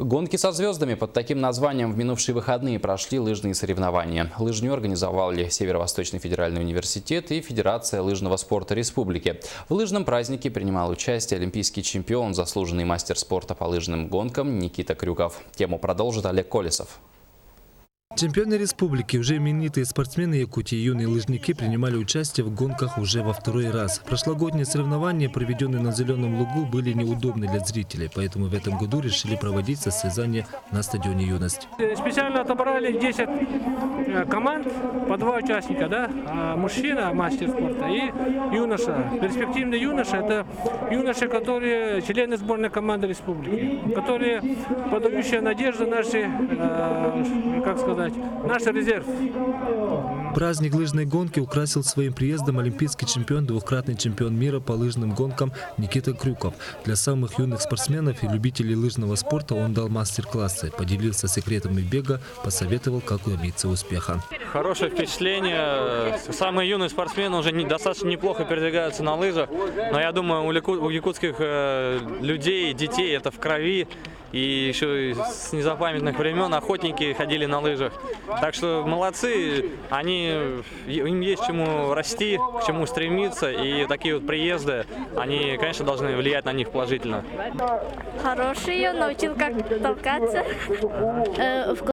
Гонки со звездами. Под таким названием в минувшие выходные прошли лыжные соревнования. Лыжню организовали Северо-Восточный федеральный университет и Федерация лыжного спорта республики. В лыжном празднике принимал участие олимпийский чемпион, заслуженный мастер спорта по лыжным гонкам Никита Крюков. Тему продолжит Олег Колесов. Чемпионы республики, уже именитые спортсмены Якутии и юные лыжники принимали участие в гонках уже во второй раз. Прошлогодние соревнования, проведенные на Зеленом лугу, были неудобны для зрителей, поэтому в этом году решили проводить состязания на стадионе «Юность». Специально отобрали 10 команд, по 2 участника, да? Мужчина, мастер спорта, и юноша. Перспективный юноша – это юноши, которые члены сборной команды республики, которые подающие надежду наши, как сказать, наш резерв. Праздник лыжной гонки украсил своим приездом олимпийский чемпион, двукратный чемпион мира по лыжным гонкам Никита Крюков. Для самых юных спортсменов и любителей лыжного спорта он дал мастер-классы, поделился секретами бега, посоветовал, как добиться успеха. Хорошее впечатление. Самые юные спортсмены уже достаточно неплохо передвигаются на лыжах, но я думаю, у якутских людей, детей это в крови. И еще с незапамятных времен охотники ходили на лыжах. Так что молодцы, им есть чему расти, к чему стремиться. И такие вот приезды, они, конечно, должны влиять на них положительно. Хороший, научил как толкаться. В